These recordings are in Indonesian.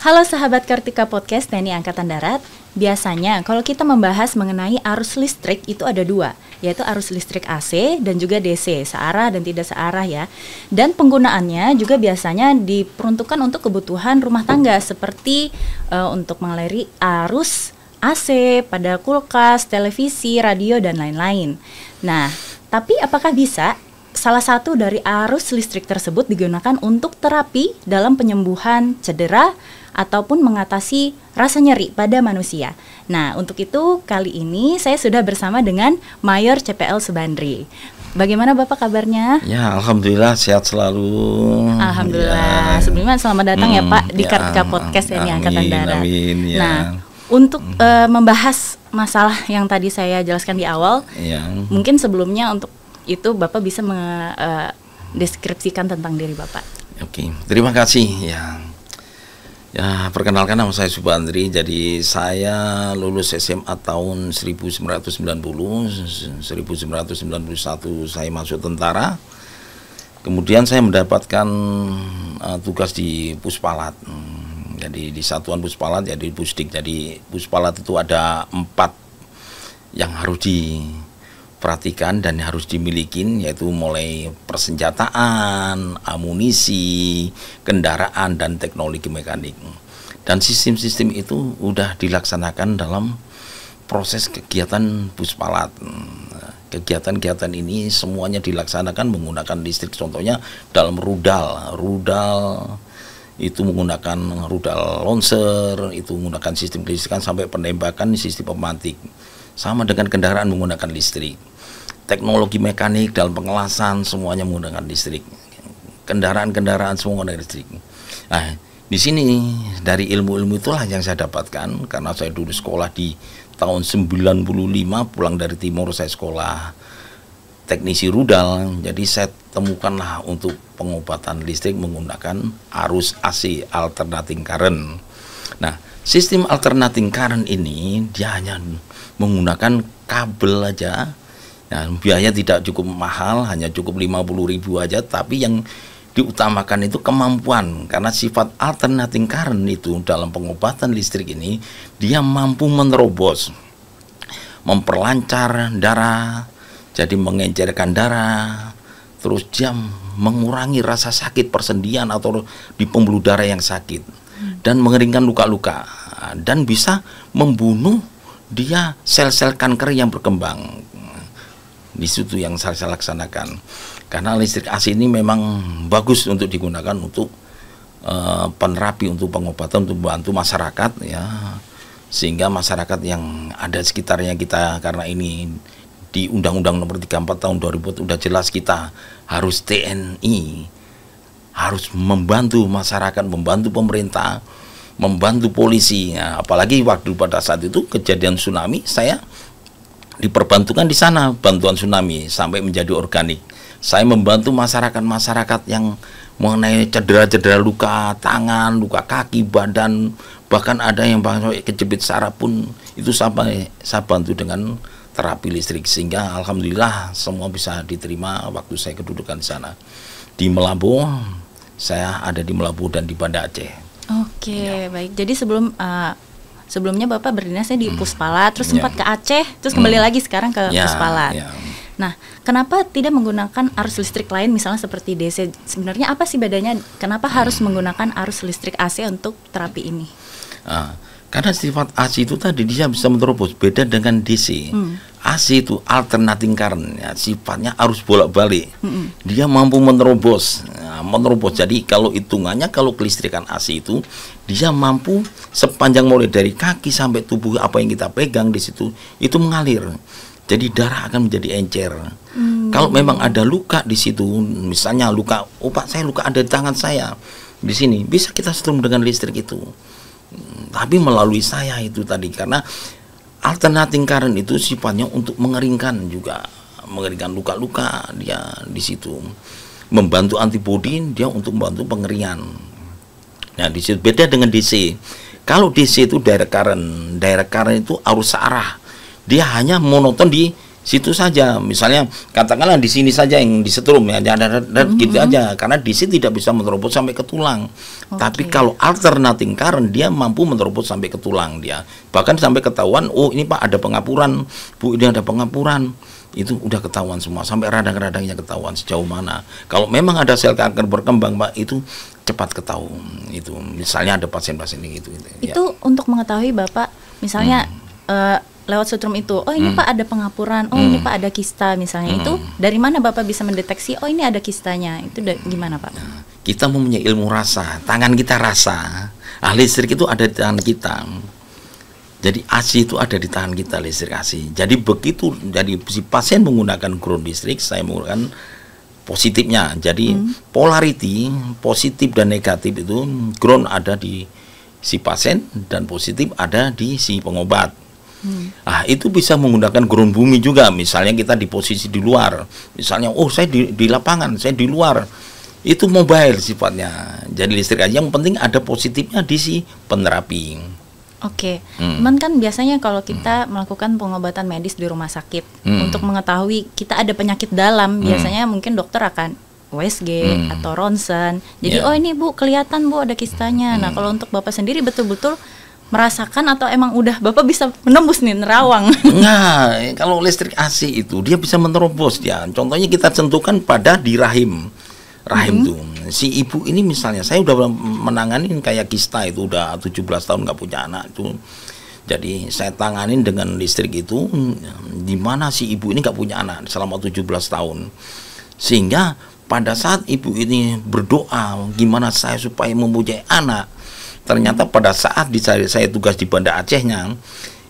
Halo sahabat Kartika Podcast TNI Angkatan Darat. Biasanya kalau kita membahas mengenai arus listrik itu ada dua, yaitu arus listrik AC dan juga DC, searah dan tidak searah ya. Dan penggunaannya juga biasanya diperuntukkan untuk kebutuhan rumah tangga seperti untuk mengaliri arus AC pada kulkas, televisi, radio, dan lain-lain. Nah, tapi apakah bisa salah satu dari arus listrik tersebut digunakan untuk terapi dalam penyembuhan cedera ataupun mengatasi rasa nyeri pada manusia? Nah, untuk itu kali ini saya sudah bersama dengan Mayor CPL Subandri. Bagaimana Bapak kabarnya? Ya, alhamdulillah sehat selalu. Alhamdulillah. Ya. Sebelumnya selamat datang ya Pak di Kartika Podcast TNI Angkatan Darat. Amin, ya. Nah, untuk membahas masalah yang tadi saya jelaskan di awal, mungkin sebelumnya untuk itu Bapak bisa mendeskripsikan tentang diri Bapak. Oke, terima kasih ya. Ya, perkenalkan nama saya Subandri. Jadi saya lulus SMA tahun 1991 saya masuk tentara. Kemudian saya mendapatkan tugas di Puspalat. Jadi di Satuan Puspalat, jadi Pusdik. Jadi Puspalat itu ada 4 yang harus diperhatikan dan harus dimiliki, yaitu mulai persenjataan, amunisi, kendaraan, dan teknologi mekanik. Dan sistem-sistem itu udah dilaksanakan dalam proses kegiatan Puspalat. Kegiatan-kegiatan ini semuanya dilaksanakan menggunakan listrik. Contohnya dalam rudal itu menggunakan rudal launcher, itu menggunakan sistem kelistrikan, sampai penembakan sistem pemantik. Sama dengan kendaraan menggunakan listrik. Teknologi mekanik dalam pengelasan semuanya menggunakan listrik. Kendaraan-kendaraan semua menggunakan listrik. Nah, di sini dari ilmu-ilmu itulah yang saya dapatkan, karena saya dulu sekolah di tahun 95, pulang dari timur saya sekolah teknisi rudal. Jadi saya temukanlah untuk pengobatan listrik menggunakan arus AC, alternating current. Nah, sistem alternating current ini dia hanya menggunakan kabel aja. Nah, biaya tidak cukup mahal, hanya cukup 50.000 aja, tapi yang diutamakan itu kemampuan, karena sifat alternating current itu dalam pengobatan listrik ini dia mampu menerobos, memperlancar darah, jadi mengencerkan darah, terus dia mengurangi rasa sakit persendian atau di pembuluh darah yang sakit, dan mengeringkan luka-luka, dan bisa membunuh dia sel-sel kanker yang berkembang. Di situ yang saya laksanakan, karena listrik AC ini memang bagus untuk digunakan untuk penerapi, untuk pengobatan, untuk membantu masyarakat ya, sehingga masyarakat yang ada sekitarnya kita, karena ini di Undang-Undang Nomor 34 tahun 2000 udah jelas kita harus TNI, harus membantu masyarakat, membantu pemerintah, membantu polisi. Nah, apalagi waktu pada saat itu kejadian tsunami, saya diperbantukan di sana, bantuan tsunami sampai menjadi organik. Saya membantu masyarakat-masyarakat yang mengenai cedera-cedera luka tangan, luka kaki, badan, bahkan ada yang kejepit saraf pun itu saya bantu dengan terapi listrik, sehingga alhamdulillah semua bisa diterima waktu saya kedudukan di sana. Di Melabu, saya ada di Melabu dan di Banda Aceh. Oke, baik. Jadi sebelumnya Bapak berdinasnya di Puspalat, terus sempat ke Aceh, terus kembali lagi sekarang ke Puspalat. Nah, kenapa tidak menggunakan arus listrik lain, misalnya seperti DC? Sebenarnya apa sih bedanya? Kenapa harus menggunakan arus listrik AC untuk terapi ini? Karena sifat AC itu tadi dia bisa menerobos, beda dengan DC. AC itu alternating current, ya, sifatnya arus bolak-balik. Dia mampu menerobos. Jadi kalau hitungannya, kalau kelistrikan AC itu dia mampu sepanjang mulai dari kaki sampai tubuh apa yang kita pegang di situ itu mengalir. Jadi darah akan menjadi encer. Kalau memang ada luka di situ, misalnya luka, Pak saya luka ada di tangan saya, di sini bisa kita setrum dengan listrik itu. Tapi melalui saya itu tadi, karena alternating current itu sifatnya untuk mengeringkan juga, mengeringkan luka-luka dia di situ. Membantu antibodi, dia untuk membantu pengeringan. Nah, di situ beda dengan DC. Kalau DC itu direct current itu arus searah. Dia hanya monoton di situ saja. Misalnya katakanlah di sini saja yang disetrum ya, gitu aja. Karena di sini tidak bisa menerobos sampai ke tulang. Tapi kalau alternating current dia mampu menerobos sampai ke tulang dia. Bahkan sampai ketahuan, oh ini Pak ada pengapuran, Bu ini ada pengapuran. Itu udah ketahuan semua, sampai radang-radangnya ketahuan sejauh mana. Kalau memang ada sel kanker berkembang Pak, itu cepat ketahuan. Itu misalnya ada pasien-pasien gitu. Itu untuk mengetahui Bapak misalnya lewat setrum itu, oh ini Pak ada pengapuran, oh ini Pak ada kista misalnya, itu dari mana Bapak bisa mendeteksi, oh ini ada kistanya, itu gimana Pak? Kita mempunyai ilmu rasa, tangan kita rasa, listrik itu ada di tangan kita. Jadi ASI itu ada di tangan kita, listrik ASI. Jadi begitu, jadi si pasien menggunakan ground listrik, saya menggunakan positifnya. Jadi polarity, positif dan negatif itu, ground ada di si pasien dan positif ada di si pengobat. Itu bisa menggunakan ground bumi juga. Misalnya kita di posisi di luar, misalnya saya di lapangan, saya di luar, itu mobile sifatnya. Jadi listrik aja, yang penting ada positifnya di si penerapi. Oke, cuman kan biasanya kalau kita melakukan pengobatan medis di rumah sakit untuk mengetahui kita ada penyakit dalam, biasanya mungkin dokter akan USG atau ronsen. Jadi oh ini Bu kelihatan Bu ada kistanya. Nah kalau untuk Bapak sendiri betul-betul merasakan atau emang udah Bapak bisa menembus nih nerawang? Nah, kalau listrik ASI itu dia bisa menerobos dia. Contohnya kita sentuhkan pada di rahim. Rahim tuh. Si ibu ini misalnya, saya udah menangani kayak kista itu udah 17 tahun nggak punya anak itu. Jadi saya tanganin dengan listrik itu, di mana si ibu ini nggak punya anak selama 17 tahun. Sehingga pada saat ibu ini berdoa, gimana saya supaya mempunyai anak, ternyata pada saat saya tugas di Banda Acehnya,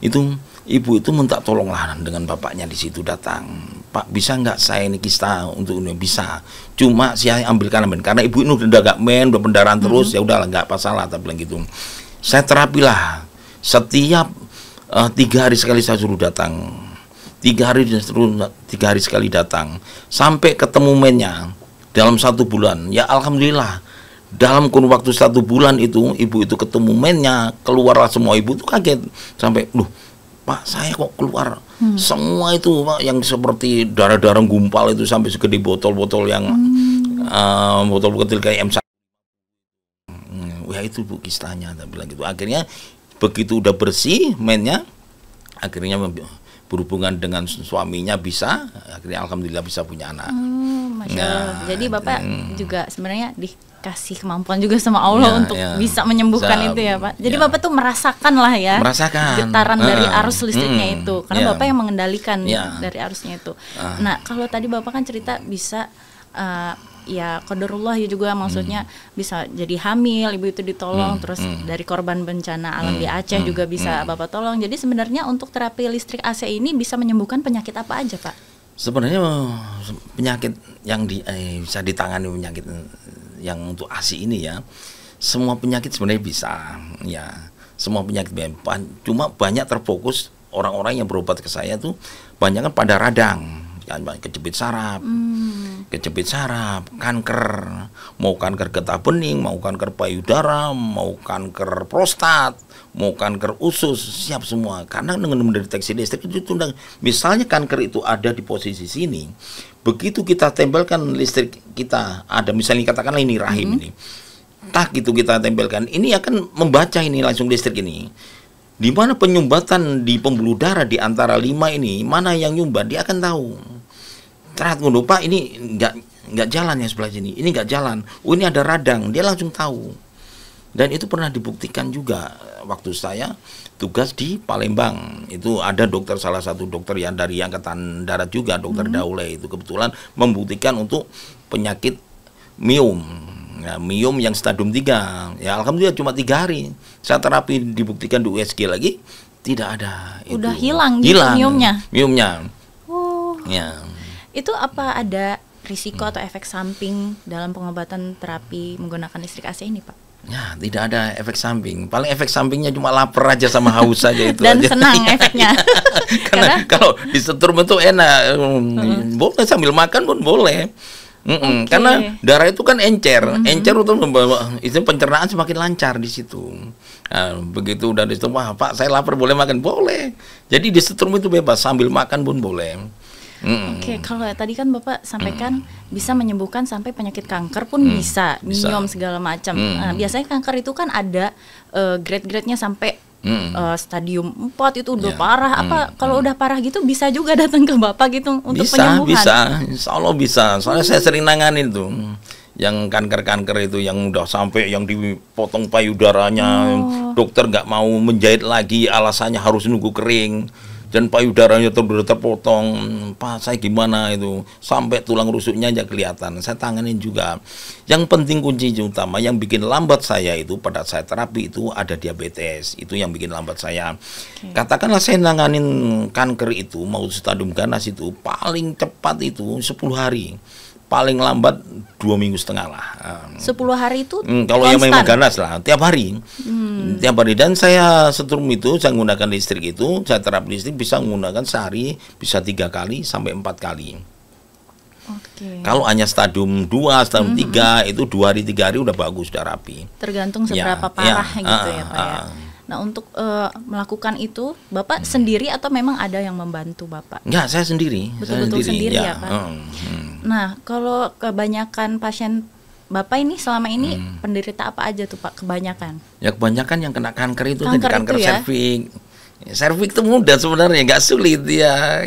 itu ibu itu minta tolonglah dengan bapaknya di situ datang. Pak bisa nggak saya ini kista untuk ini? Bisa. Cuma saya ambilkan karena ibu ini udah gak udah pendarahan terus, ya udahlah nggak masalah, tapi bilang gitu. Saya terapilah setiap 3 hari sekali saya suruh datang. 3 hari sekali datang sampai ketemu mennya dalam 1 bulan. Ya alhamdulillah. Dalam kurun waktu 1 bulan itu, ibu itu ketemu mennya, keluarlah semua. Ibu itu kaget sampai, Pak saya kok keluar semua itu Pak, yang seperti darah-darah gumpal itu sampai segede botol-botol yang botol kecil kayak M1. Ya itu Bu kistanya, tak bilang gitu. Akhirnya begitu udah bersih mennya, akhirnya berhubungan dengan suaminya bisa, akhirnya alhamdulillah bisa punya anak. Masya Allah. Jadi Bapak juga sebenarnya dikasih kemampuan juga sama Allah untuk bisa menyembuhkan itu ya Pak. Jadi Bapak tuh merasakan lah ya, getaran dari arus listriknya itu, karena Bapak yang mengendalikan dari arusnya itu. Nah kalau tadi Bapak kan cerita bisa ya qadarullah ya juga, maksudnya bisa jadi hamil, ibu itu ditolong, terus dari korban bencana alam di Aceh juga bisa Bapak tolong. Jadi sebenarnya untuk terapi listrik AC ini bisa menyembuhkan penyakit apa aja Pak? Sebenarnya penyakit yang bisa ditangani, penyakit yang untuk ASI ini ya, semua penyakit sebenarnya bisa ya, semua penyakit. Cuma banyak terfokus orang-orang yang berobat ke saya tuh banyak kan pada radang, kejepit saraf, kanker, mau kanker getah bening, mau kanker payudara, mau kanker prostat, mau kanker usus, siap semua. Karena dengan mendeteksi listrik itu tundang. Misalnya kanker itu ada di posisi sini, begitu kita tempelkan listrik kita ada, misalnya katakanlah ini rahim ini, gitu kita tempelkan, ini akan membaca ini langsung listrik ini. Di mana penyumbatan di pembuluh darah di antara 5 ini, mana yang nyumbat, dia akan tahu. Ternyata Pak ini nggak jalan ya sebelah sini, ini nggak jalan, ini ada radang, dia langsung tahu. Dan itu pernah dibuktikan juga waktu saya tugas di Palembang. Itu ada dokter, salah satu dokter yang dari Angkatan Darat juga, dokter Daule, itu kebetulan membuktikan untuk penyakit miom. Ya, miom yang stadium 3. Ya alhamdulillah cuma 3 hari. Saya terapi dibuktikan di USG lagi tidak ada. Udah itu. hilang gitu miomnya. Oh. Ya. Itu apa ada risiko atau efek samping dalam pengobatan terapi menggunakan listrik AC ini Pak? Ya, tidak ada efek samping. Paling efek sampingnya cuma lapar aja sama haus saja itu. Dan aja. Senang efeknya. Karena kalau disetrum itu enak. Boleh sambil makan pun boleh. Karena darah itu kan encer. Encer untuk membawa itu pencernaan semakin lancar di situ. Nah, begitu udah disetrum, Pak saya lapar boleh makan? Boleh. Jadi disetrum itu bebas, sambil makan pun boleh. Oke, kalau tadi kan Bapak sampaikan bisa menyembuhkan sampai penyakit kanker pun bisa, myom segala macam. Nah, biasanya kanker itu kan ada grade-grade-nya sampai stadium 4 itu udah parah. Apa kalau udah parah gitu bisa juga datang ke Bapak gitu untuk penyembuhan? Bisa, insya Allah bisa. Soalnya saya sering nanganin tuh yang kanker-kanker itu yang udah sampai yang dipotong payudaranya, dokter nggak mau menjahit lagi, alasannya harus nunggu kering dan payudaranya terpotong. Pak, saya gimana itu sampai tulang rusuknya aja kelihatan, saya tanganin juga. Yang penting kunci utama yang bikin lambat saya itu pada saat terapi itu ada diabetes, itu yang bikin lambat saya. Katakanlah saya nanganin kanker itu mau stadium ganas itu paling cepat itu 10 hari, paling lambat 2,5 minggu lah. 10 hari itu kalau yang memang ganas lah, tiap hari. Tiap hari. Dan saya setrum itu, saya menggunakan listrik itu, saya terapi listrik bisa menggunakan sehari, bisa 3 kali sampai 4 kali. Kalau hanya stadium 2, stadium 3, itu 2 hari, 3 hari udah bagus, udah rapi. Tergantung seberapa parah gitu ya Pak ya. Nah, untuk melakukan itu Bapak sendiri atau memang ada yang membantu Bapak? Enggak, saya sendiri. Betul-betul sendiri ya Pak. Nah, kalau kebanyakan pasien Bapak ini selama ini penderita apa aja tuh Pak kebanyakan? Ya kebanyakan yang kena kanker itu kanker serviks. Serviks itu mudah sebenarnya, nggak sulit ya.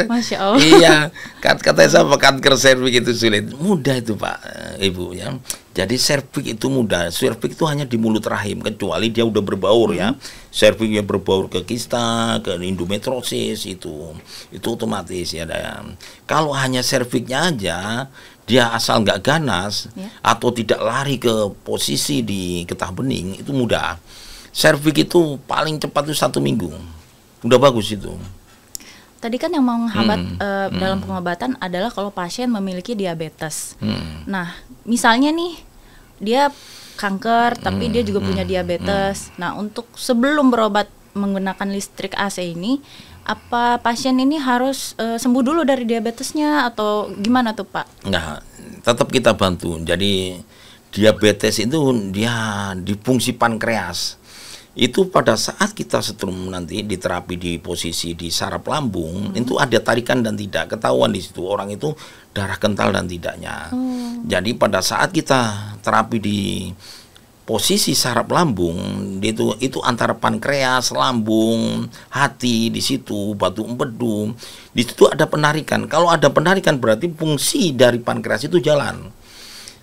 Masya Allah. Iya, katanya sama kanker serviks itu sulit, mudah itu Pak, Ibu ya. Jadi serviks itu mudah. Serviks itu hanya di mulut rahim, kecuali dia udah berbaur ya. Serviksnya berbaur ke kista, ke endometriosis itu otomatis ya. Kalau hanya serviksnya aja, dia asal nggak ganas atau tidak lari ke posisi di getah bening, itu mudah. Serviks itu paling cepat itu 1 minggu, udah bagus itu. Tadi kan yang menghambat dalam pengobatan adalah kalau pasien memiliki diabetes. Nah, misalnya nih dia kanker tapi dia juga punya diabetes. Nah, untuk sebelum berobat menggunakan listrik AC ini, apa pasien ini harus sembuh dulu dari diabetesnya atau gimana tuh Pak? Nah, tetap kita bantu. Jadi diabetes itu dia di fungsi pankreas. Itu pada saat kita setrum nanti di terapi di posisi di saraf lambung, itu ada tarikan dan tidak, ketahuan di situ orang itu darah kental dan tidaknya. Jadi pada saat kita terapi di posisi saraf lambung, itu antara pankreas, lambung, hati, di situ batu empedu, di situ ada penarikan. Kalau ada penarikan berarti fungsi dari pankreas itu jalan.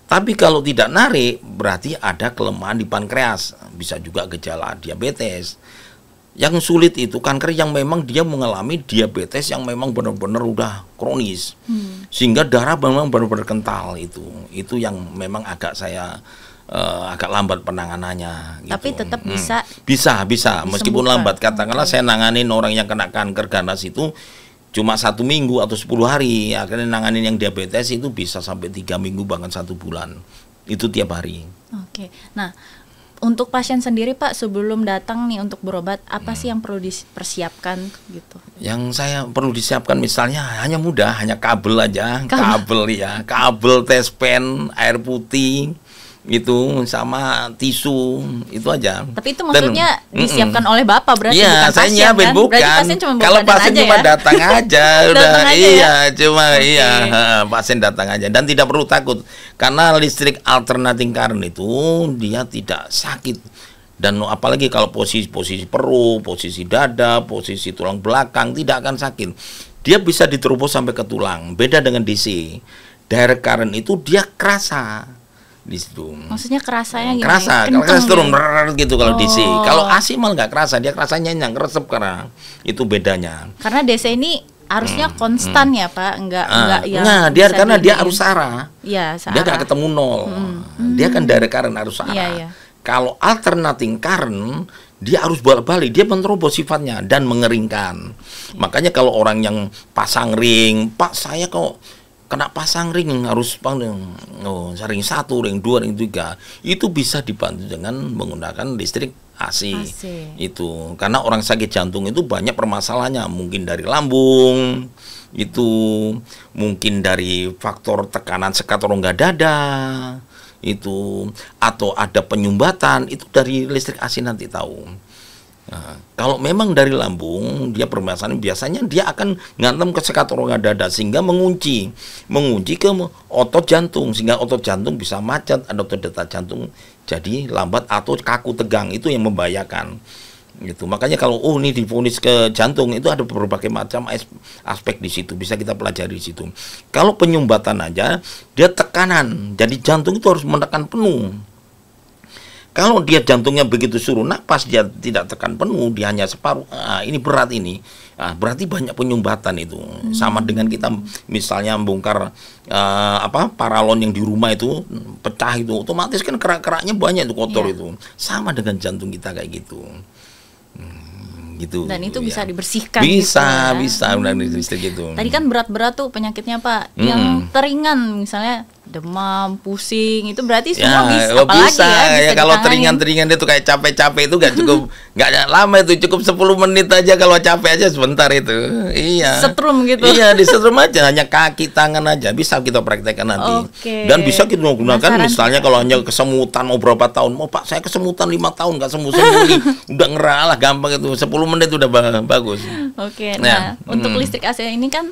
Tapi kalau tidak narik, berarti ada kelemahan di pankreas. Bisa juga gejala diabetes. Yang sulit itu kanker yang memang dia mengalami diabetes yang memang benar-benar udah kronis. Sehingga darah memang benar-benar kental itu. Itu yang memang agak lambat penanganannya. Gitu. Tapi tetap bisa. Bisa. Meskipun lambat. Katakanlah saya nanganin orang yang kena kanker ganas itu cuma 1 minggu atau 10 hari, akhirnya nanganin yang diabetes itu bisa sampai 3 minggu bahkan 1 bulan. Itu tiap hari. Oke. Nah, untuk pasien sendiri Pak sebelum datang nih untuk berobat, apa sih yang perlu dipersiapkan gitu? Yang saya perlu disiapkan misalnya hanya mudah, hanya kabel aja, kabel tes pen, air putih itu sama tisu itu aja. Tapi itu maksudnya disiapkan oleh Bapak berarti bukan saya pasien nyiapin, kan? bukan. Kalau pasien cuma datang aja udah pasien datang aja dan tidak perlu takut karena listrik alternating current itu dia tidak sakit. Dan apalagi kalau posisi perut, posisi dada, posisi tulang belakang tidak akan sakit. Dia bisa diterobos sampai ke tulang. Beda dengan DC. Direct current itu dia kerasa di situ. Maksudnya kerasanya gimana? Kerasa turun gitu kalau DC. Kalau AC malah nggak kerasa, dia kerasanya yang resep karena itu bedanya. Karena DC ini harusnya konstan ya Pak, enggak yang dia karena dia arus arah. Iya, dia nggak ketemu nol. Dia kan direct current arus arah. Iya. Kalau alternating current dia harus bolak-balik, dia menerobos sifatnya dan mengeringkan. Makanya kalau orang yang pasang ring, Pak saya kok kena pasang ring harus ring 1, ring 2, ring 3 itu bisa dibantu dengan menggunakan listrik AC. Itu karena orang sakit jantung itu banyak permasalahannya, mungkin dari lambung itu, mungkin dari faktor tekanan sekat rongga dada itu, atau ada penyumbatan itu dari listrik AC nanti tahu. Nah, kalau memang dari lambung dia permasalahan, biasanya dia akan ngantem ke sekat rongga dada sehingga mengunci ke otot jantung, sehingga otot jantung bisa macet, ada otot detak jantung jadi lambat atau kaku tegang, itu yang membahayakan. Gitu. Makanya kalau ini divonis ke jantung, itu ada berbagai macam aspek di situ, bisa kita pelajari di situ. Kalau penyumbatan aja dia tekanan, jadi jantung itu harus menekan penuh. Kalau dia jantungnya begitu suruh napas, dia tidak tekan penuh, dia hanya separuh, ini berat ini. Berarti banyak penyumbatan itu. Sama dengan kita misalnya membongkar paralon yang di rumah itu pecah itu, otomatis kan kerak-keraknya banyak itu, kotor itu. Sama dengan jantung kita kayak gitu. Gitu. Dan itu bisa dibersihkan. Bisa, gitu, bisa benar listrik itu. Tadi kan berat-berat tuh penyakitnya Pak. Yang teringan misalnya demam, pusing, itu berarti semua bisa. Apalagi bisa, bisa kalau teringan-teringan itu kayak capek-capek itu gak cukup, gak lama itu, cukup 10 menit aja, kalau capek aja sebentar itu. Iya. Setrum gitu. Iya, disetrum aja, hanya kaki, tangan aja bisa kita praktekkan nanti. Dan bisa kita gunakan misalnya kalau hanya kesemutan mau berapa tahun, mau Pak saya kesemutan 5 tahun gak sembuh-sembuh nih. Udah ngerah lah, gampang itu, 10 menit udah bagus. Nah, untuk listrik AC ini kan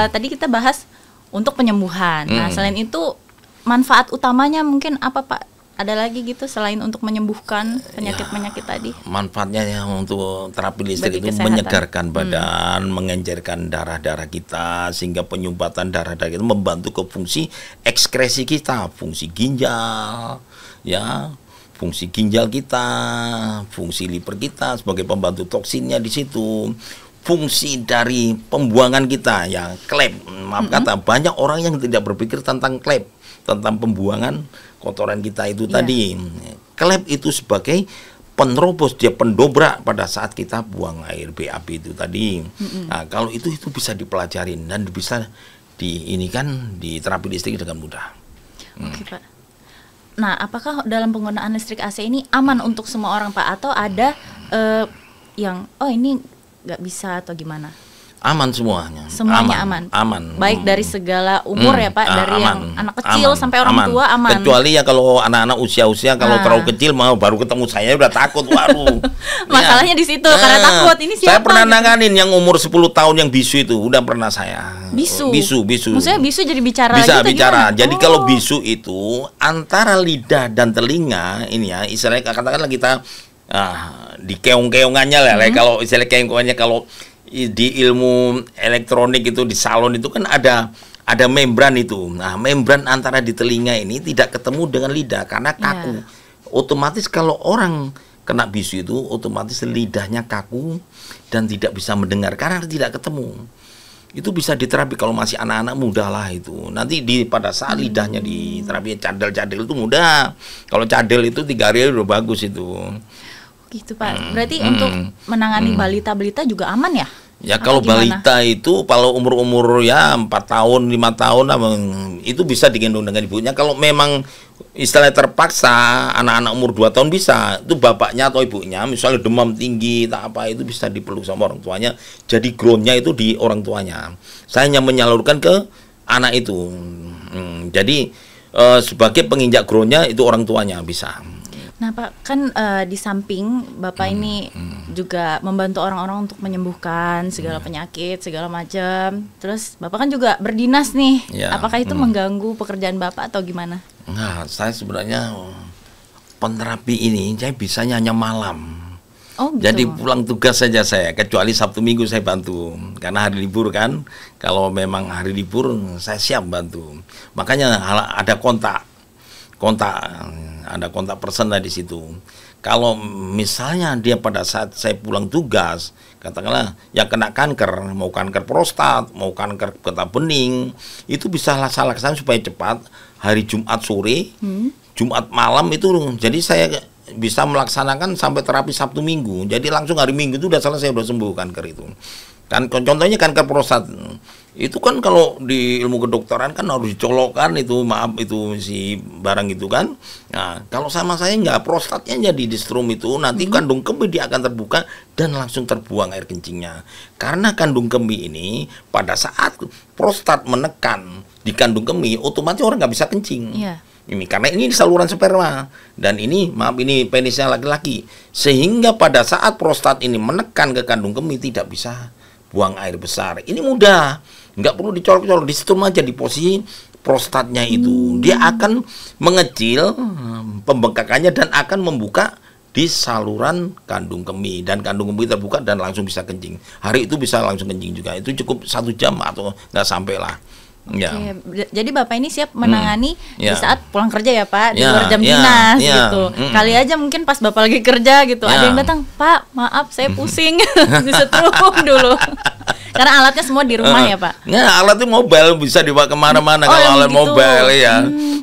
tadi kita bahas untuk penyembuhan. Nah, selain itu manfaat utamanya mungkin apa Pak? Ada lagi gitu selain untuk menyembuhkan penyakit-penyakit tadi? Manfaatnya ya untuk terapi listrik itu menyegarkan badan, mengencerkan darah-darah kita, sehingga penyumbatan darah-darah itu membantu ke fungsi ekskresi kita, fungsi ginjal, ya, fungsi ginjal kita, fungsi liver kita sebagai pembantu toksinnya di situ. Fungsi dari pembuangan kita ya, klep, maaf kata, banyak orang yang tidak berpikir tentang klep, tentang pembuangan kotoran kita itu tadi. Klep itu sebagai penerobos, dia pendobrak pada saat kita buang air BAB itu tadi. Nah, kalau itu bisa dipelajarin dan bisa diinikan di terapi listrik dengan mudah. Oke Pak. Nah, apakah dalam penggunaan listrik AC ini aman untuk semua orang Pak, atau ada yang ini nggak bisa atau gimana? Aman semuanya. Semuanya aman. Baik dari segala umur ya Pak, dari aman. Yang anak kecil sampai orang tua aman. Kecuali ya kalau anak-anak usia-usia kalau terlalu kecil mau baru ketemu saya udah takut, waduh. Masalahnya di situ karena takut ini siapa? Saya pernah nanganin yang umur 10 tahun yang bisu itu, udah pernah saya. Bisu. Maksudnya bisu jadi bicara bisa gitu, bicara. Gimana? Jadi kalau bisu itu antara lidah dan telinga ini ya, istilahnya katakanlah kita di keong-keongannya lah. Kalau istilah keong-keongannya kalau di ilmu elektronik itu di salon itu kan ada membran itu. Nah, membran antara di telinga ini tidak ketemu dengan lidah karena kaku. Otomatis kalau orang kena bisu itu otomatis lidahnya kaku dan tidak bisa mendengar karena tidak ketemu. Itu bisa diterapi kalau masih anak-anak muda lah itu. Nanti pada saat lidahnya diterapi cadel-cadel itu mudah. Kalau cadel itu 3 hari udah bagus itu. Gitu Pak. Berarti untuk menangani balita-balita juga aman ya? Ya kalau balita itu kalau umur-umur ya 4 tahun, 5 tahun itu bisa digendong dengan ibunya. Kalau memang istilahnya terpaksa anak-anak umur 2 tahun bisa, itu bapaknya atau ibunya misalnya demam tinggi tak apa itu bisa dipeluk sama orang tuanya. Jadi groundnya itu di orang tuanya. Saya hanya menyalurkan ke anak itu. Jadi sebagai penginjak groundnya itu orang tuanya bisa. Nah Pak, kan di samping Bapak ini juga membantu orang-orang untuk menyembuhkan segala penyakit, segala macam. Terus Bapak kan juga berdinas nih. Apakah itu mengganggu pekerjaan Bapak atau gimana? Nah, saya sebenarnya penerapi ini saya bisanya hanya malam. Oh, gitu. Jadi pulang tugas saja saya, kecuali Sabtu Minggu saya bantu. Karena hari libur kan, kalau memang hari libur saya siap bantu. Makanya ada kontak person lah di situ. Kalau misalnya dia pada saat saya pulang tugas, katakanlah yang kena kanker, mau kanker prostat, mau kanker getah bening, itu bisa saya laksanakan supaya cepat hari Jumat sore, Jumat malam itu. Jadi saya bisa melaksanakan sampai terapi Sabtu Minggu. Jadi langsung hari Minggu itu udah selesai, udah sembuh kanker itu. Kan contohnya kanker prostat itu kan kalau di ilmu kedokteran kan harus dicolokkan itu, maaf itu si barang itu kan. Nah, kalau sama saya nggak, prostatnya jadi di strom itu nanti kandung kemih dia akan terbuka dan langsung terbuang air kencingnya. Karena kandung kemih ini pada saat prostat menekan di kandung kemih otomatis orang nggak bisa kencing. ini karena ini saluran sperma dan ini maaf ini penisnya laki-laki, sehingga pada saat prostat ini menekan ke kandung kemih tidak bisa buang air besar. Ini mudah, nggak perlu dicolok-colok, di situ aja di posisi prostatnya itu dia akan mengecil pembengkakannya dan akan membuka di saluran kandung kemih, dan kandung kemih terbuka dan langsung bisa kencing. Hari itu bisa langsung kencing juga, itu cukup 1 jam atau nggak sampai lah. Ya. Jadi Bapak ini siap menangani di saat pulang kerja ya Pak, di Ya, luar jam ya, dinas ya. gitu. Kali aja mungkin pas Bapak lagi kerja gitu, ada yang datang, Pak maaf saya pusing, disetrum dulu. Karena alatnya semua di rumah ya Pak. Ya, alatnya mobile, bisa dibawa kemana-mana kalau alat gitu. mobile ya.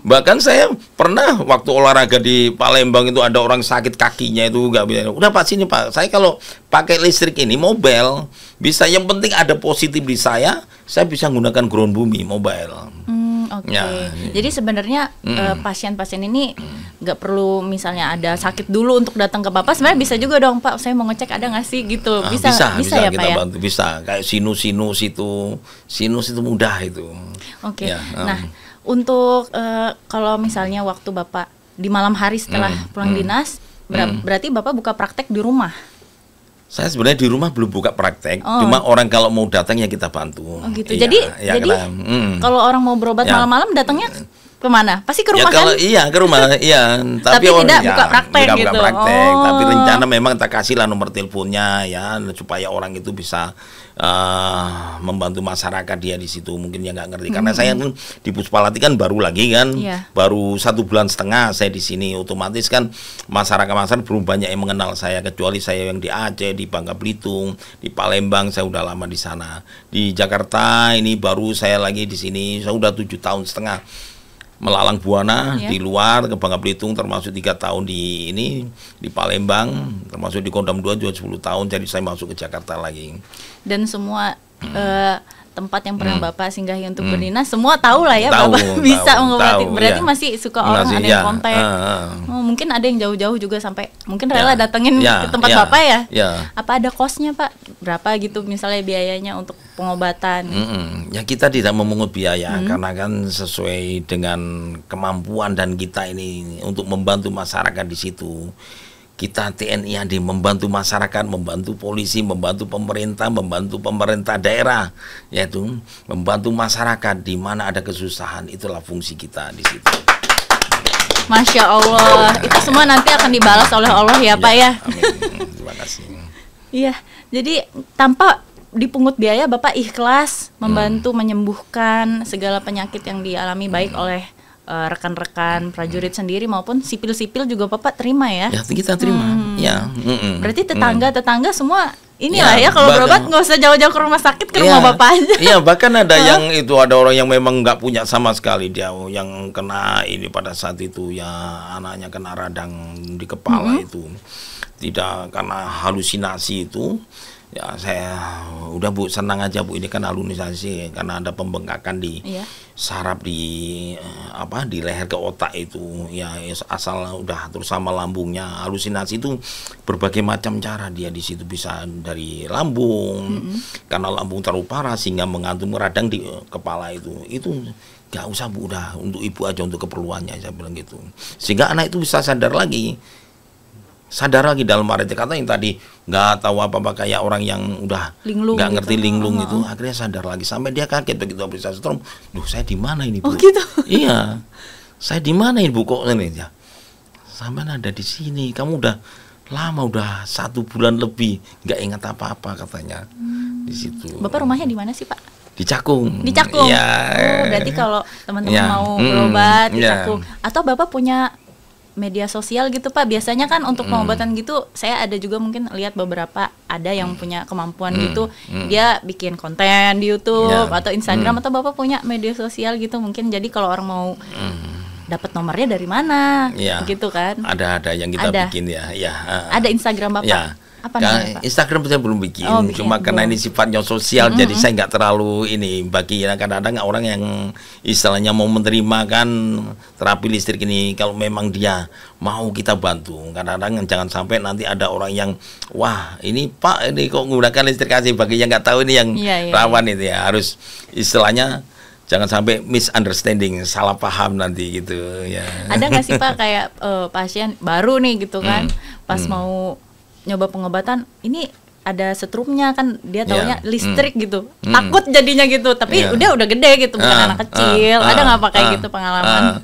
Bahkan saya pernah waktu olahraga di Palembang itu ada orang sakit kakinya itu nggak bisa. Udah Pak sini Pak, saya kalau pakai listrik ini mobile bisa, yang penting ada positif di saya bisa menggunakan ground bumi mobile. Oke. Ya. Jadi sebenarnya pasien-pasien ini nggak perlu misalnya ada sakit dulu untuk datang ke Bapak, sebenarnya bisa juga dong Pak, saya mau ngecek ada nggak sih gitu. Bisa ya kita Pak ya. Bantu, bisa kayak sinus itu mudah itu. Oke. Ya, Nah, untuk kalau misalnya waktu Bapak di malam hari setelah pulang dinas, berarti Bapak buka praktek di rumah? Saya sebenarnya di rumah belum buka praktek, cuma orang kalau mau datang ya kita bantu. Oh gitu. Iya, Jadi kalau orang mau berobat malam-malam datangnya kemana? Pasti ke rumah kalau, kan? Iya ke rumah, iya. Tapi tidak buka praktek gitu. Buka praktek, tapi rencana memang kita kasihlah nomor teleponnya ya, supaya orang itu bisa membantu masyarakat dia di situ. Mungkin ya nggak ngerti, karena saya kan di Puspalati kan baru lagi kan, baru 1,5 bulan saya di sini. Otomatis kan masyarakat belum banyak yang mengenal saya, kecuali saya yang di Aceh, di Bangka Belitung, di Palembang saya udah lama di sana. Di Jakarta ini baru saya lagi di sini, saya udah 7,5 tahun melalang buana di luar, ke Bangka Belitung termasuk 3 tahun di Palembang, termasuk di Kodam 2 juga 10 tahun, jadi saya masuk ke Jakarta lagi. Dan semua tempat yang pernah Bapak singgahi untuk berdinas semua tahu lah ya, Bapak bisa mengobati. Berarti masih suka orang ada yang kontak. Mungkin ada yang jauh-jauh juga sampai mungkin rela datengin ke tempat Bapak ya. Apa ada kosnya Pak? Berapa gitu misalnya biayanya untuk pengobatan? Ya kita tidak memungut biaya karena kan sesuai dengan kemampuan dan kita ini untuk membantu masyarakat di situ. Kita TNI AD membantu masyarakat, membantu polisi, membantu pemerintah daerah, yaitu membantu masyarakat di mana ada kesusahan. Itulah fungsi kita di situ. Masya Allah, itu semua nanti akan dibalas oleh Allah ya Pak ya. Amin. Terima kasih. Iya, jadi tanpa dipungut biaya Bapak ikhlas membantu menyembuhkan segala penyakit yang dialami baik oleh rekan-rekan prajurit sendiri maupun sipil-sipil juga Bapak terima ya? Ya kita terima. Ya. Berarti tetangga semua inilah ya kalau berobat nggak usah jauh-jauh ke rumah sakit, ke rumah Bapak aja. Iya, bahkan ada yang itu, ada orang yang memang nggak punya sama sekali, dia yang kena ini pada saat itu ya, anaknya kena radang di kepala itu, tidak karena halusinasi itu. Ya saya udah Bu, senang aja Bu, ini kan halusinasi karena ada pembengkakan di saraf di di leher ke otak itu ya, asal udah terus sama lambungnya. Halusinasi itu berbagai macam cara dia di situ, bisa dari lambung karena lambung terlalu parah sehingga mengantum radang di kepala itu nggak usah Bu, udah untuk ibu aja untuk keperluannya, saya bilang gitu, sehingga anak itu bisa sadar lagi dalam arti kata yang tadi nggak tahu apa-apa kayak orang yang udah nggak ngerti linglung itu, akhirnya sadar lagi sampai dia kaget begitu operasi strom. Duh, saya di mana ini Bu? Oh gitu. Iya, saya di mana ini Bu, kok ini ya? Sampai ada di sini, kamu udah lama, udah 1 bulan lebih nggak ingat apa-apa katanya di situ. Bapak rumahnya di mana sih Pak? Di Cakung. Di Cakung. Ya. Oh, berarti kalau teman-teman mau berobat di Cakung, atau Bapak punya media sosial gitu Pak? Biasanya kan untuk pengobatan gitu, saya ada juga mungkin lihat beberapa ada yang punya kemampuan gitu, dia bikin konten di YouTube atau Instagram, atau Bapak punya media sosial gitu mungkin, jadi kalau orang mau dapat nomornya dari mana gitu kan? Ada yang kita bikin ya. Ada Instagram Bapak? Apa namanya Pak? Instagram saya belum bikin, cuma karena ini sifatnya sosial, jadi saya nggak terlalu ini bagi. Kadang-kadang orang yang istilahnya mau menerima kan terapi listrik ini, kalau memang dia mau kita bantu. Kadang-kadang jangan sampai nanti ada orang yang wah ini Pak ini kok menggunakan listrik AC, bagi yang nggak tahu ini yang rawan itu ya, harus istilahnya jangan sampai misunderstanding, salah paham nanti gitu ya. Ada nggak sih Pak kayak pasien baru nih gitu kan, pas mau nyoba pengobatan ini ada setrumnya kan, dia taunya listrik gitu, takut jadinya gitu, tapi udah gede gitu, bukan anak kecil. Ada nggak Pak kayak gitu pengalaman?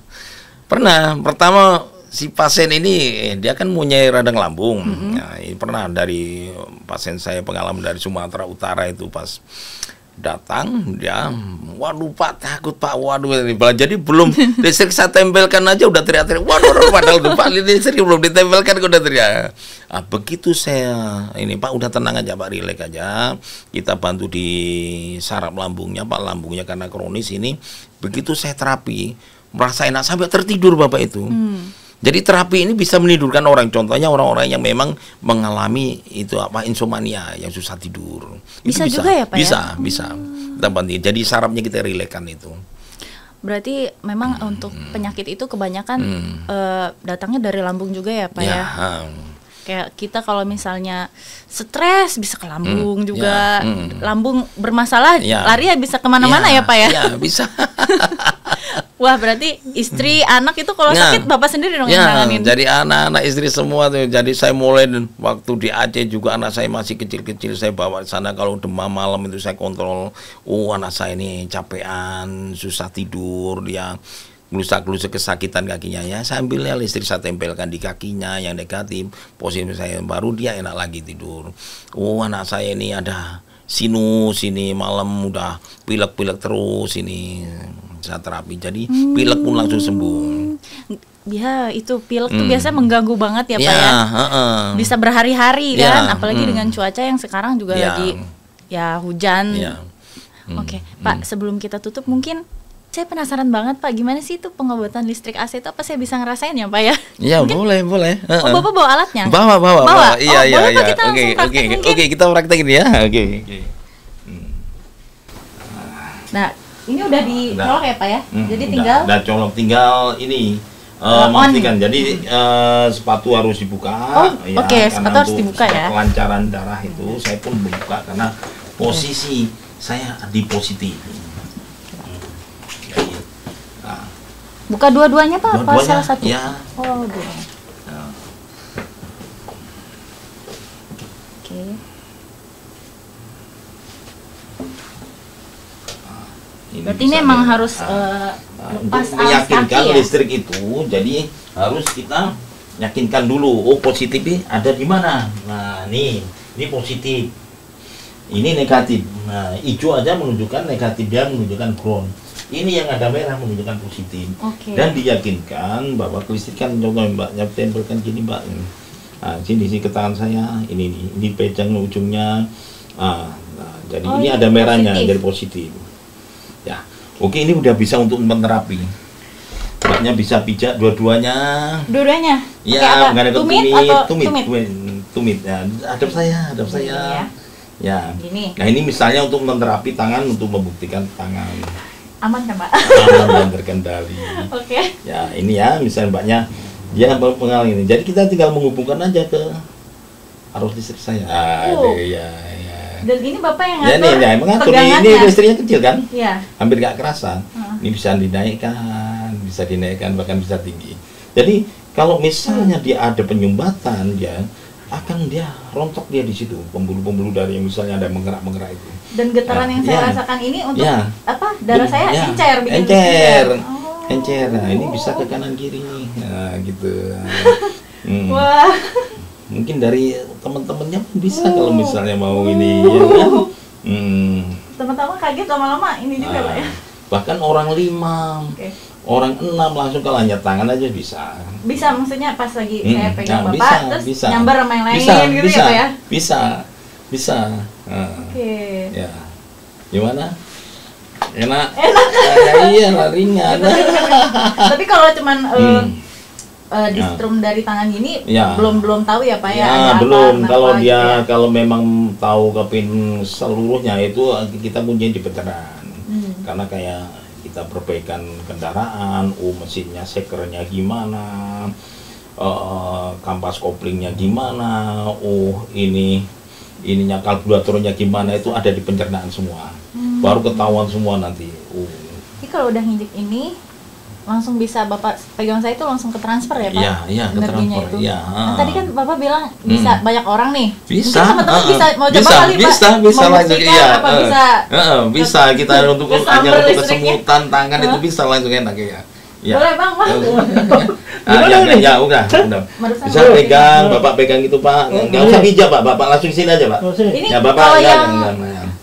Pernah. Pertama si pasien ini dia kan punya radang lambung. Nah, ini pernah dari pasien saya pengalaman dari Sumatera Utara itu pas datang dia, waduh Pak takut Pak, waduh, jadi belum listrik saya tempelkan aja udah teriak-teriak, waduh, padahal tuh Pak listrik belum ditempelkan udah teriak. Begitu saya ini Pak udah tenang aja Pak, rileks aja, kita bantu di saraf lambungnya Pak, lambungnya karena kronis ini. Begitu saya terapi merasa enak sampai tertidur Bapak itu. Jadi terapi ini bisa menidurkan orang. Contohnya orang-orang yang memang mengalami itu insomnia, yang susah tidur. Bisa juga ya Pak? Bisa. Kita bantu. Jadi sarafnya kita rilekkan itu. Berarti memang untuk penyakit itu kebanyakan datangnya dari lambung juga ya Pak ya? Kayak kita kalau misalnya stres bisa ke lambung juga. Lambung bermasalah, lari ya bisa kemana-mana ya Pak ya? Iya, bisa. Wah, berarti istri, anak itu kalau sakit Bapak sendiri dong yang nanganin. Jadi anak-anak, istri semua tuh. Jadi saya mulai waktu di Aceh juga anak saya masih kecil-kecil, saya bawa ke sana. Kalau demam malam itu saya kontrol. Anak saya ini capean, susah tidur, dia gelusak-gelusuk kesakitan kakinya ya. Sambil listrik saya tempelkan di kakinya yang negatif. Posisi saya baru dia enak lagi tidur. Anak saya ini ada sinus ini malam udah pilek-pilek terus ini. Saya terapi, jadi pilek pun langsung sembuh. Ya itu pilek tuh biasanya mengganggu banget ya Pak ya. Bisa berhari-hari kan, apalagi dengan cuaca yang sekarang juga lagi ya hujan. Oke, Pak, sebelum kita tutup mungkin saya penasaran banget Pak, gimana sih itu pengobatan listrik AC itu, apa saya bisa ngerasain ya Pak ya? Iya boleh. Oh Bapak bawa alatnya? Bawa. Iya. Oke, kita praktekin ya. Oke. Nah, ini udah dicolok ya Pak ya? Jadi tinggal? Udah colok, tinggal ini memastikan. Jadi sepatu harus dibuka. Oke, sepatu harus dibuka ya. Kelancaran darah itu saya pun buka karena posisi saya di positif. Buka dua-duanya Pak? Apa salah satu? Ya. Oh, dua. Oke. Berarti ini emang harus lepas alas meyakinkan kaki ya? Listrik itu, jadi harus kita yakinkan dulu. Positifnya ada di mana? Nah, ini positif, ini negatif. Nah, hijau aja menunjukkan negatif, dia menunjukkan ground. Ini yang ada merah menunjukkan positif. Dan diyakinkan bahwa kelistrikan, contoh Mbak, tempelkan gini Mbak. Nah, sini ke tangan saya, ini pejang ujungnya. Jadi ini ada merahnya, jadi positif. Ya, oke, ini udah bisa untuk menerapi. Mbaknya bisa pijat dua-duanya. Dua-duanya? Ya, nggak ada tumit. Ya, hadap saya. Ya. Gini. Nah, ini misalnya untuk menerapi tangan, untuk membuktikan tangan aman kan Pak? Aman dan terkendali. Oke. Ya, ini ya, misalnya Mbaknya dia mengalami ini. Jadi kita tinggal menghubungkan aja ke arus listrik saya. Ya. Dan ini Bapak yang ngatur? Ya, mengatur. Ini listriknya kecil kan? Iya. Hampir nggak kerasa. Ini bisa dinaikkan, bahkan bisa tinggi. Jadi kalau misalnya dia ada penyumbatan, dia akan rontok dia di situ, pembuluh-pembuluh darah yang misalnya ada menggerak itu. Dan getaran yang saya rasakan ini untuk darah saya encer, encer. Nah, ini bisa ke kanan kiri, nah gitu. Wah. Mungkin dari teman-temannya pun bisa kalau misalnya mau ini. Ya kan? Teman-teman kaget lama-lama ini juga Pak ya. Bahkan orang 5, orang 6 langsung kalau hanya tangan aja bisa. Bisa, maksudnya pas lagi saya pegang Bapak terus nyambar sama yang lain gitu ya Pak ya? Bisa. Oke. Ya. Gimana? Enak. Iya, ringan. Tapi kalau cuman distrum dari tangan gini belum tahu ya Pak ya? Belum. Kalau dia kalau memang tahu kepin seluruhnya itu kita punya di veteran. Karena kayak kita perbaikan kendaraan, mesinnya sekernya gimana, kampas koplingnya gimana, ininya karburatornya gimana, itu ada di pencernaan semua. Baru ketahuan semua nanti. Jadi kalau udah nginjek ini langsung bisa Bapak pegang saya itu langsung ke transfer ya Pak? Iya, ke energinya transfer. itu. Iya. Nah, tadi kan Bapak bilang bisa banyak orang nih. Bisa. Mungkin teman-teman bisa mau coba bisa, kali Pak. bisa langsung iya. Apa bisa? Bisa kita untuk hanya untuk kesemutan tangan itu bisa langsung enak ya. Ya. Boleh Bang, Bang. Ya udah. Bisa pegang, Bapak pegang itu Pak. Enggak usah pijat Pak, Bapak langsung sini aja Pak. Ini Ya Bapak kalau yang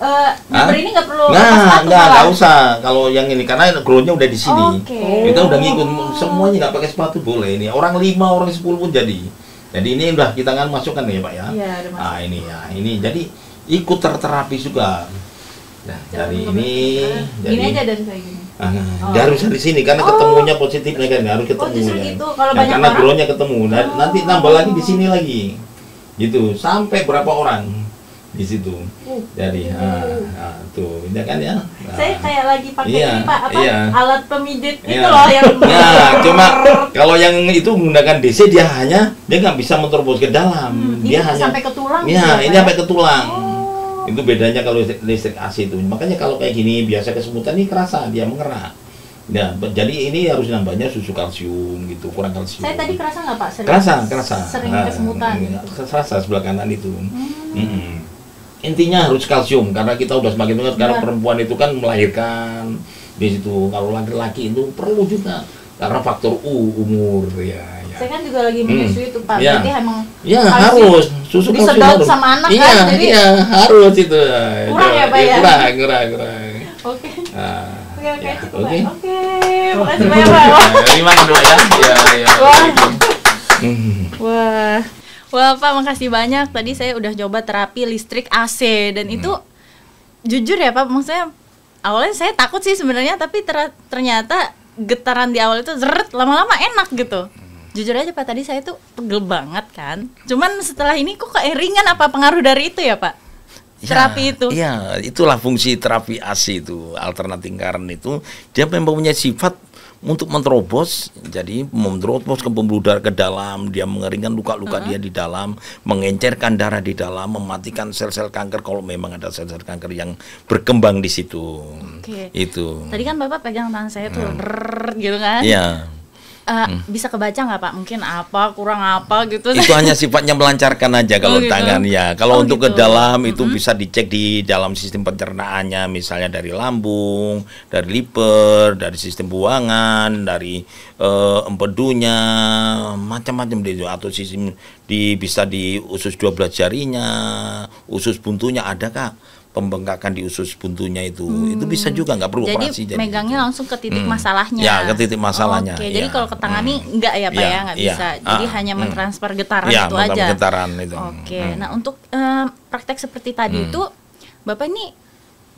Hah? ini nggak perlu lepas sepatu, nggak usah. Kalau yang ini karena groundnya udah di sini, Oke. kita udah ngikut semuanya, nggak pakai sepatu boleh. Ini orang 5, orang 10 pun jadi. Jadi ini udah kita kan masukkan ya Pak ya. Iya, udah masuk. Nah ini jadi ikut terterapi juga. Nah, dari ini, gini aja dari saya gini. Dia harus di sini karena ketemunya positifnya kan harus ketemu. justru kan. gitu. Kalau banyak Karena orang- groundnya ketemu, nanti nambah lagi di sini lagi, gitu sampai berapa orang di situ. Jadi, tuh, ini kan ya. Nah. Saya kayak lagi pakai Iya, ini Pak, iya. alat pemijit itu Iya. loh yang. Cuma kalau yang itu menggunakan DC dia nggak bisa menerobos ke dalam. Ini Dia hanya sampai ke tulang. gitu Iya, ya, ini Pak, sampai ya? ke tulang. Oh. Itu bedanya kalau listrik AC itu. Makanya kalau kayak gini biasa kesemutan ini kerasa dia mengerak. Nah, jadi ini harus nambahnya susu kalsium gitu, kurang kalsium. Saya tadi kerasa nggak Pak? Kerasa. Sering kesemutan. Kerasa sebelah kanan itu. Intinya harus kalsium karena kita udah semakin tua sekarang perempuan itu kan melahirkan di situ. Kalau laki-laki itu perlu juga karena faktor umur ya. Saya kan juga lagi menyusui itu Pak. Iya. Berarti emang Ya kalsium harus susu kalsium disedot harus. sama anak Iya, kan, jadi iya harus itu. kurang ya, Pak, ya? Kurang. Oke. Nah, Oke, ya, cukup oke. Pak. Oke. Makasih banyak Pak. Terima kasih ya. Ya. Wah. Hmm. Wah Pak, makasih banyak. Tadi saya udah coba terapi listrik AC dan itu jujur ya Pak, maksudnya awalnya saya takut sih sebenarnya, tapi ternyata getaran di awal itu zeret, lama-lama enak gitu. Jujur aja Pak, tadi saya tuh pegel banget kan. Cuman setelah ini kok kayak ringan, apa pengaruh dari itu ya Pak? Terapi itu. Iya, itulah fungsi terapi AC itu, alternating current itu dia memang punya sifat untuk menerobos, jadi menerobos ke pembuluh darah ke dalam, dia mengeringkan luka-luka dia di dalam, mengencerkan darah di dalam, mematikan sel-sel kanker kalau memang ada sel-sel kanker yang berkembang di situ. Oke. Itu. Tadi kan Bapak pegang tangan saya tuh, gitu kan? Iya. Bisa kebaca nggak Pak? Mungkin apa, kurang apa gitu? Itu hanya sifatnya melancarkan aja kalau gitu. tangan ya. Kalau untuk ke gitu. dalam itu bisa dicek di dalam sistem pencernaannya, misalnya dari lambung, dari liver, dari sistem buangan, dari empedunya, macam-macam deh. Atau sistem bisa di usus 12 jarinya, usus buntunya ada Kak. Pembengkakan di usus buntunya itu bisa juga nggak perlu operasi. Jadi megangnya langsung ke titik masalahnya. Ya, ke titik masalahnya. Oke, ya. jadi kalau ketangani enggak ya Pak ya, nggak bisa. Jadi hanya mentransfer getaran itu aja. Getaran itu. Oke, nah untuk praktek seperti tadi itu, Bapak ini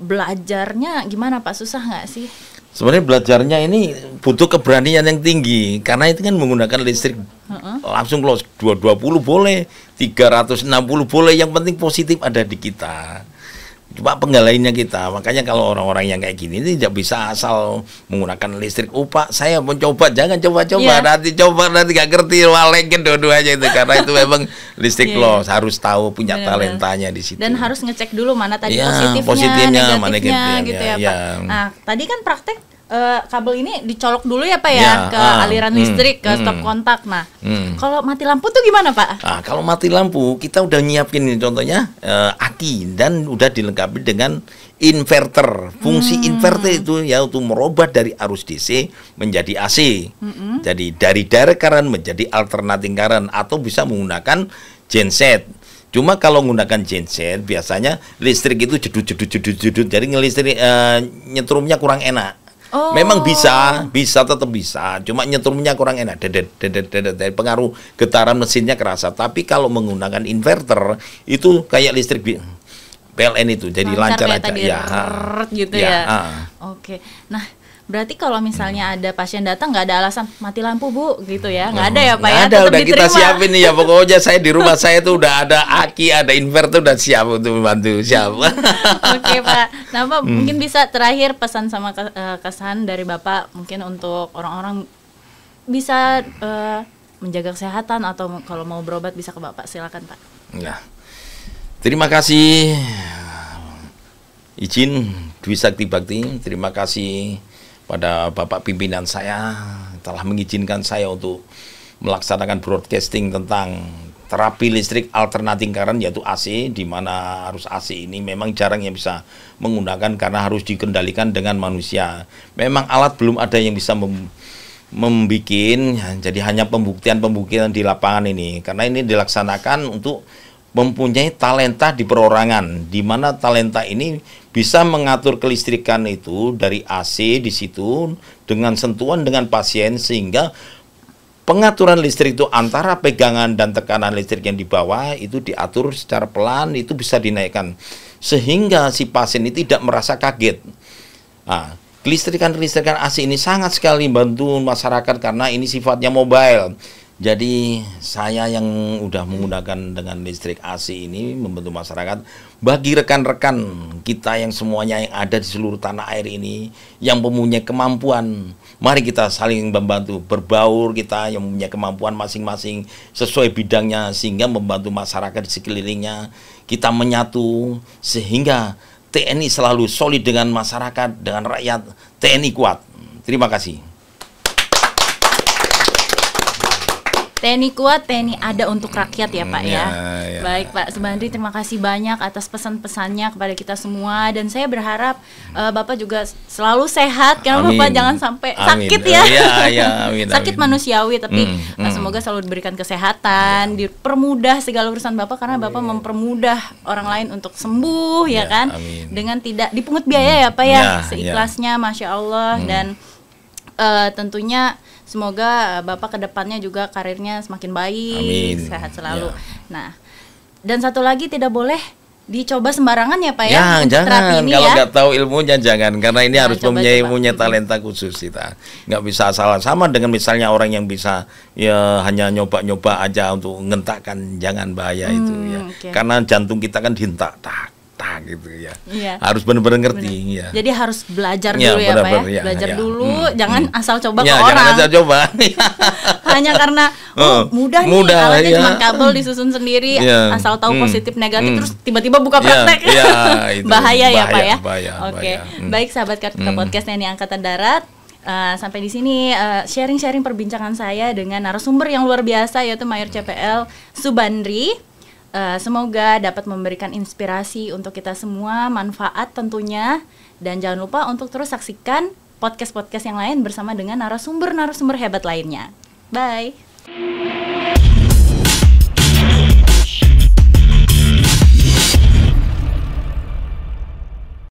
belajarnya gimana Pak? Susah nggak sih? Sebenarnya belajarnya ini butuh keberanian yang tinggi karena itu kan menggunakan listrik langsung close 220 boleh, 360 boleh, yang penting positif ada di kita. Cuma penggalainnya kita, makanya kalau orang-orang yang kayak gini ini tidak bisa asal menggunakan listrik. Pak, saya mau coba, jangan coba-coba, nanti gak ngerti, walekin dua-duanya itu karena itu memang listrik loss, harus tahu punya talentanya di situ. Dan harus ngecek dulu mana tadi positifnya, positifnya mana negatifnya gitu ya Pak. Nah, tadi kan praktek kabel ini dicolok dulu ya Pak ya, ke aliran listrik, ke stop kontak. Nah, kalau mati lampu tuh gimana Pak? Nah, kalau mati lampu kita udah nyiapin ini contohnya aki dan udah dilengkapi dengan inverter. Fungsi inverter itu ya untuk merubah dari arus DC menjadi AC. Jadi dari direct current menjadi alternating current atau bisa menggunakan genset. Cuma kalau menggunakan genset biasanya listrik itu jedut. Jadi ngelistrik nyetrumnya kurang enak. Memang bisa tetap bisa, cuma nyetrumnya kurang enak, dedet, pengaruh getaran mesinnya kerasa. Tapi kalau menggunakan inverter itu kayak listrik PLN itu, jadi lancar aja tadi, ya. Gitu ya. Oke, nah berarti kalau misalnya ada pasien datang nggak ada alasan mati lampu Bu gitu ya, nggak ada ya Pak ya? Ada, udah kita siapin nih ya, pokoknya saya di rumah saya tuh udah ada aki, ada inverter, udah siap untuk membantu, siap. Oke Pak, nah Pak mungkin bisa terakhir pesan sama kesan dari Bapak mungkin untuk orang-orang bisa menjaga kesehatan atau kalau mau berobat bisa ke Bapak, silakan Pak. Nah, terima kasih izin Dwi Sakti Bakti, terima kasih pada Bapak pimpinan saya telah mengizinkan saya untuk melaksanakan broadcasting tentang terapi listrik alternating current, yaitu AC, di mana arus AC ini memang jarang yang bisa menggunakan karena harus dikendalikan dengan manusia. Memang alat belum ada yang bisa membikin, jadi hanya pembuktian di lapangan ini, karena ini dilaksanakan untuk mempunyai talenta di perorangan, di mana talenta ini bisa mengatur kelistrikan itu dari AC di situ dengan sentuhan dengan pasien, sehingga pengaturan listrik itu antara pegangan dan tekanan listrik yang di bawah itu diatur secara pelan, itu bisa dinaikkan sehingga si pasien ini tidak merasa kaget. Nah, kelistrikan AC ini sangat sekali membantu masyarakat karena ini sifatnya mobile. Jadi saya yang udah menggunakan dengan listrik AC ini membantu masyarakat. Bagi rekan-rekan kita yang semuanya yang ada di seluruh tanah air ini yang mempunyai kemampuan, mari kita saling membantu, berbaur kita yang mempunyai kemampuan masing-masing sesuai bidangnya, sehingga membantu masyarakat di sekelilingnya. Kita menyatu sehingga TNI selalu solid dengan masyarakat, dengan rakyat. TNI kuat. Terima kasih. TNI kuat, TNI ada untuk rakyat ya Pak ya. Ya. Baik Pak Subandri, terima kasih banyak atas pesan-pesannya kepada kita semua, dan saya berharap Bapak juga selalu sehat, karena Bapak jangan sampai sakit ya. Amin, sakit manusiawi, tapi semoga selalu diberikan kesehatan, dipermudah segala urusan Bapak, karena Bapak mempermudah orang lain untuk sembuh ya kan. Dengan tidak dipungut biaya ya Pak ya, seikhlasnya, Masya Allah. Dan tentunya semoga Bapak kedepannya juga karirnya semakin baik, sehat selalu. Nah, dan satu lagi, tidak boleh dicoba sembarangan ya Pak ya. Jangan, kalau nggak tahu ilmunya jangan, karena ini harus punya talenta khusus kita. Nggak bisa salah, sama dengan misalnya orang yang bisa ya hanya nyoba-nyoba aja untuk ngentakkan, jangan, bahaya itu ya. Karena jantung kita kan dihentak gitu ya. Harus benar-benar ngerti ya. Jadi harus belajar dulu ya Pak ya. Belajar dulu, jangan asal coba ke orang. Jangan asal coba. Hanya karena mudah nih, alatnya cuma kabel disusun sendiri, asal tahu positif negatif terus tiba-tiba buka praktek. Bahaya ya Pak ya. Oke. Baik sahabat Kartika Podcast TNI Angkatan Darat, sampai di sini sharing-sharing perbincangan saya dengan narasumber yang luar biasa, yaitu Mayor CPL Subandri. Semoga dapat memberikan inspirasi untuk kita semua, manfaat tentunya. Dan jangan lupa untuk terus saksikan podcast-podcast yang lain bersama dengan narasumber-narasumber hebat lainnya. Bye.